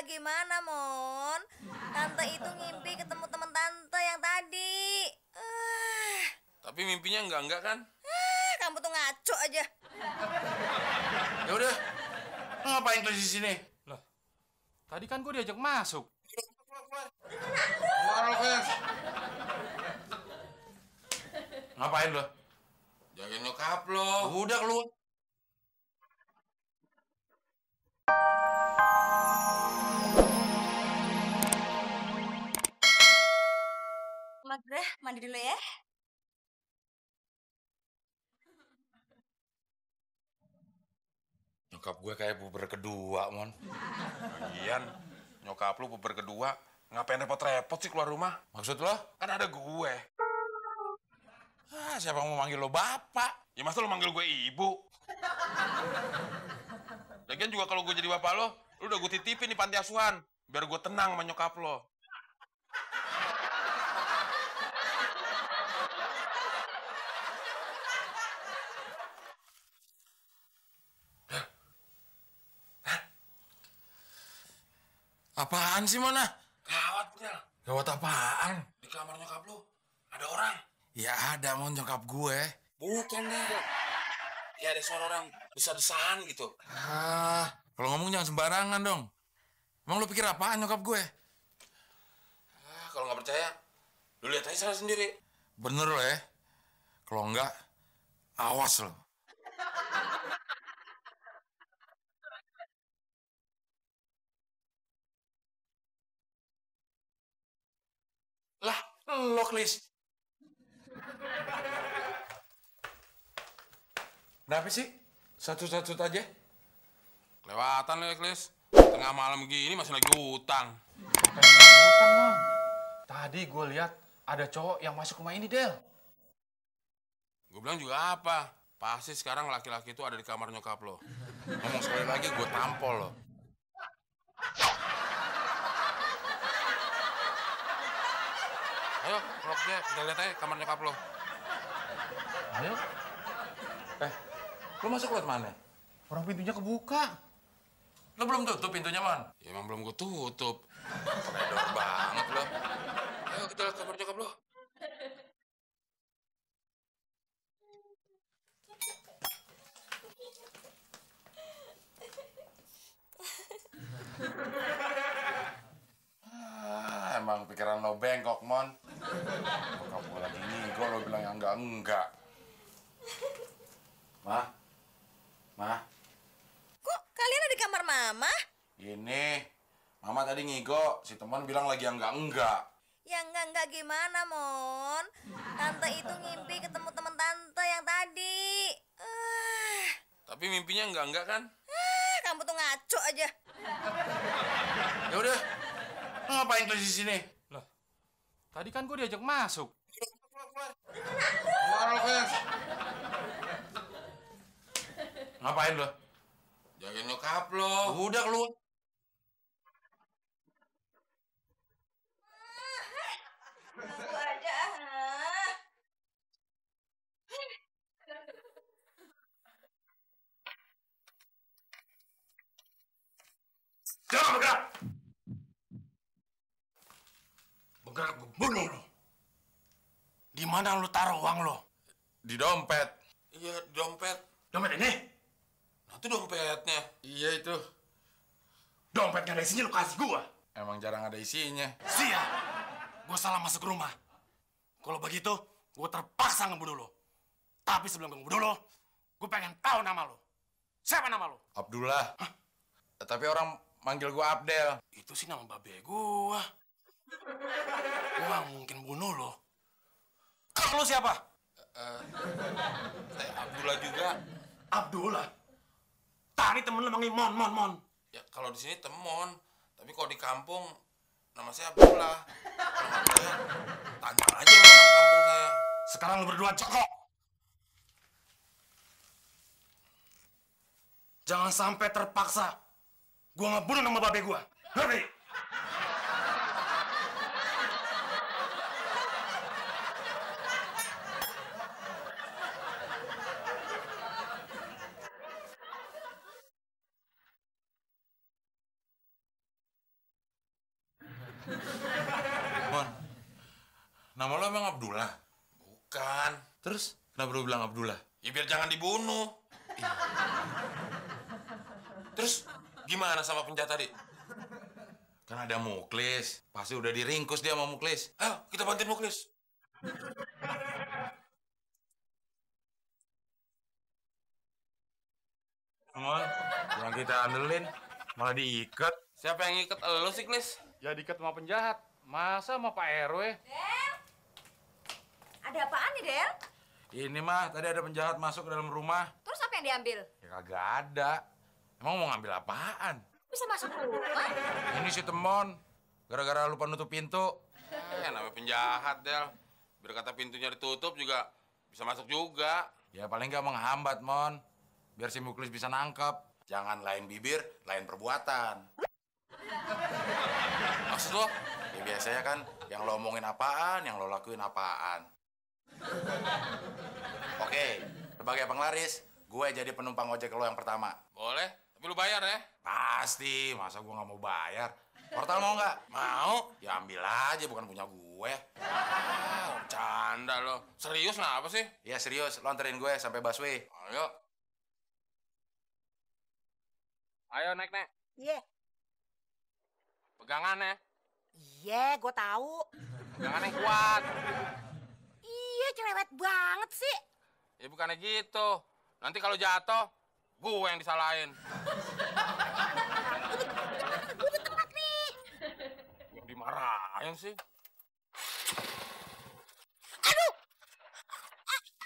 enggak gimana, Mon? Tante itu ngimpi ketemu teman tante yang tadi. Tapi mimpinya enggak kan? Kamu tuh ngaco aja. Ya udah. Lu ngapain tuh di sini? Lah, tadi kan gue diajak masuk. Keluar lo, Fes. Ngapain lo? Jagain nyokap lo. Udah keluar. Mas Bre, mandi dulu ya. Nyokap gue kayak puber kedua, Mon. Lagian, nyokap lu puber kedua, ngapain repot-repot sih keluar rumah? Maksud lo? Kan ada gue. Siapa yang mau manggil lo bapak? Ya masa lo manggil gue ibu? Lagian juga kalau gue jadi bapak lo udah gue titipin di panti asuhan. Biar gue tenang sama nyokap lo. Apaan sih, Mona? Gawat, Bel. Gawat apaan? Di kamar nyokap lu ada orang. Ya ada, Mon, nyokap gue. Bukan, Bel. Ya ada suara orang desa-desaan gitu. Kalau ngomong jangan sembarangan dong. Emang lu pikir apaan nyokap gue? Kalau nggak percaya, lu lihat aja sana sendiri. Bener lo ya? Kalau enggak, awas lo. Lah, lo Klis. Kenapa sih? Satu-satu aja. Kelewatan lo ya, Klis. Tengah malam gini masih lagi utang. Utang, Mon. Tadi gue lihat ada cowok yang masuk rumah ini, Del. Gue bilang juga apa? Pasti sekarang laki-laki itu ada di kamar nyokap lo. Ngomong sekali lagi gue tampol lo. Ayo, vlognya kita lihat aja kamar nyokap lo. Ayo. Lo masuk lewat mana? Orang pintunya kebuka. Lo belum tutup pintunya, Man? Ya emang belum gue tutup. Pedor banget lo. Ayo kita lihat kamar nyokap lo. Emang pikiran lo bengkok, Mon. Bokap gue lagi ngigo, lo bilang yang enggak. Ma? Kok kalian ada di kamar Mama? Ini, Mama tadi ngigo, si teman bilang lagi yang enggak. Ya enggak gimana, Mon? Tante itu ngimpi ketemu teman tante yang tadi. Tapi mimpinya enggak kan? Kamu tuh ngaco aja. Ya udah, lo ngapain tuh di sini? Lah, tadi kan gue diajak masuk. Keluar lo, Fes. Ngapain lo? Jagain nyokap lo. Udah keluar. Aku aja. Jangan bergerak. Bergerak gue bunuh lo. Di mana lo taruh uang lo? Di dompet. Iya, di dompet. Dompet ini? Nah, itu dompetnya. Iya, itu. Dompetnya ada isinya lu kasih gua. Emang jarang ada isinya. Siap. Gua salah masuk rumah. Kalau begitu, gua terpaksa ngebunuh lo. Tapi sebelum gua ngebunuh lo, gua pengen tahu nama lo. Siapa nama lo? Abdullah. Tapi orang manggil gua Abdel. Itu sih nama babe gua. Gua nggak mungkin bunuh lo. Kalau lo siapa? Abdullah juga. Abdullah. Tadi temen lo manggil Mon. Ya, kalau di sini temon. Tapi kalau di kampung, nama saya Abdullah. Kalau nggak percaya, tanya aja sama orang kampung saya. Sekarang lo berdua cokok. Jangan sampai terpaksa gua ngebunuh nama babe gua. Ngerti? Abdullah? Bukan. Terus kenapa lu bilang Abdullah? Ya biar jangan dibunuh. Terus gimana sama penjahat tadi? Kan ada Muklis. Pasti udah diringkus dia sama Muklis. Ayo kita bantuin Muklis. Mon, yang kita andelin malah diikat. Siapa yang ikat elu sih, Klis? Ya diikat sama penjahat. Masa sama Pak RW? Del, ada apaan nih Del? Ini mah tadi ada penjahat masuk ke dalam rumah. Terus apa yang diambil? Ya kagak ada. Emang mau ngambil apaan? Bisa masuk rumah? Ini si Temon. Gara-gara lupa nutup pintu. Namanya penjahat, Del. Biar kata pintunya ditutup juga bisa masuk juga. Ya paling nggak menghambat, Mon. Biar si Muklis bisa nangkep. Jangan lain bibir, lain perbuatan. Maksud lo? Ya biasanya kan yang lo omongin apaan, yang lo lakuin apaan. Oke, sebagai penglaris, gue jadi penumpang ojek lo yang pertama. Boleh, tapi lu bayar ya. Pasti, masa gue nggak mau bayar? Portal mau nggak? Mau? Ya ambil aja, bukan punya gue. Canda lo. Serius kenapa sih? Ya serius, lo anterin gue sampai busway. Ayo. Ayo naik, Nek. Iya, Pegangan ya. iya, gue tahu. Pegangan yang kuat. Iya, cerewet banget sih. Ya bukannya gitu. Nanti kalau jatuh, gue yang disalahin. Gue udah telat nih. Yang dimarahin sih. Aduh,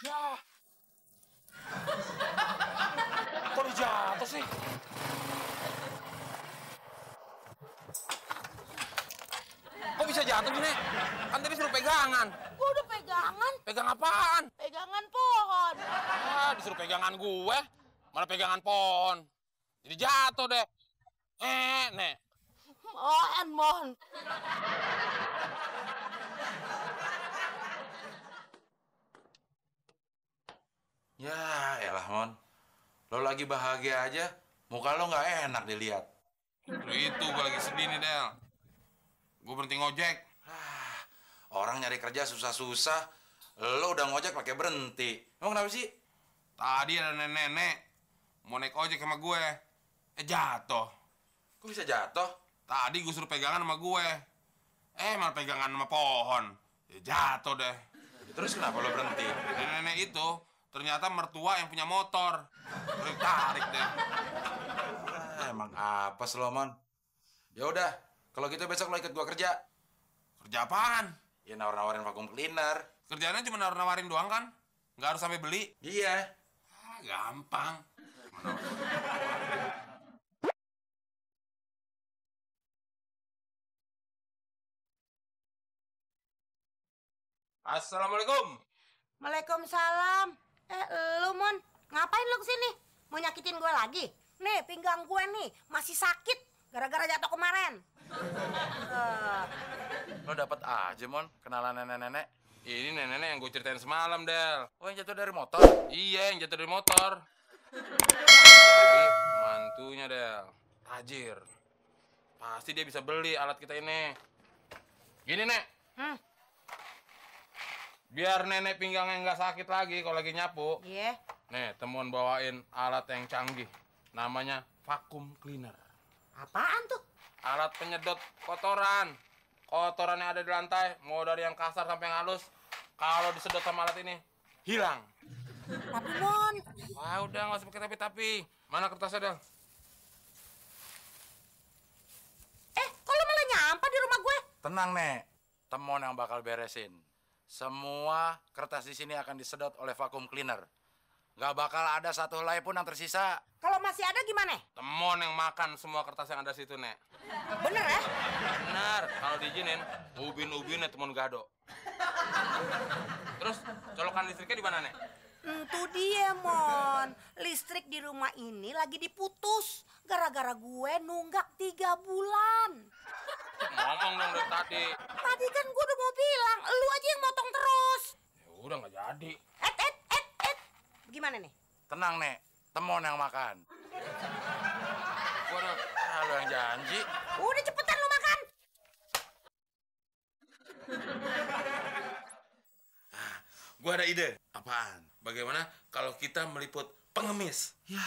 Ya. Kok dijatuh sih? Kok bisa jatuh gini? Kan tadi suruh pegangan. gue udah pegangan. Pegang apaan? Pegangan pohon. Disuruh pegangan gue, malah pegangan pohon. Jadi jatuh deh. Nek. Mohon. Ya elah, Mon. Lo lagi bahagia aja, muka lo nggak enak dilihat. Itu gue lagi sedih nih, Del. Gue berhenti ngojek. Orang nyari kerja susah-susah, lo udah ngojek pakai berhenti. Emang kenapa sih? Tadi ada nenek-nenek mau naik ojek sama gue. Jatuh. Kok bisa jatuh? Tadi gue suruh pegangan sama gue. Malah pegangan sama pohon. Jatuh deh. Terus kenapa lo berhenti? Nenek-nenek itu ternyata mertua yang punya motor. Tarik deh. Emang apa lo, Mon? Ya udah, kalau gitu besok lo ikut gua kerja. Kerja apaan? Ya nawar-nawarin vakum cleaner. Kerjaannya cuma nawar-nawarin doang kan? Nggak harus sampai beli. Iya. Gampang. Assalamualaikum. Waalaikumsalam. Lu, Mon, ngapain lu kesini? Mau nyakitin gue lagi? Nih, pinggang gue nih masih sakit gara-gara jatuh kemarin. Lo dapat aja, Mon, kenalan nenek-nenek. Ini nenek-nenek yang gue ceritain semalam, Del. Oh, yang jatuh dari motor? Iya, yang jatuh dari motor. Jadi, mantunya, Del. Tajir. Pasti dia bisa beli alat kita ini. Gini, Nek. Biar nenek pinggangnya nggak sakit lagi kalau lagi nyapu. Iya. Nih, temuan bawain alat yang canggih. Namanya vacuum cleaner. Apaan tuh? Alat penyedot kotoran. Kotoran yang ada di lantai, mau dari yang kasar sampai yang halus. Kalau disedot sama alat ini, hilang. Tapi, Mon, Wah, udah nggak usah pakai tapi-tapi. Mana kertasnya, Del? kok lu malah nyampah di rumah gue? Tenang, Nek. Temon yang bakal beresin. Semua kertas di sini akan disedot oleh vacuum cleaner. Gak bakal ada satu helai pun yang tersisa. Kalau masih ada gimana? Temon yang makan semua kertas yang ada situ, Nek. Bener ya? Benar, kalau diizinin, ubin-ubinnya Temon gado. Terus, colokan listriknya di mana, Nek? Itu dia, Mon. Listrik di rumah ini lagi diputus. Gara-gara gue nunggak 3 bulan. Ngomong dong dari tadi. Tadi kan gue udah mau bilang, lu aja yang motong terus. Ya udah nggak jadi. Gimana nih? Tenang, Nek. Temon yang makan. Waduh, Lo yang janji. Udah cepetan lu makan. Gua ada ide. Apaan? Bagaimana kalau kita meliput pengemis? Ya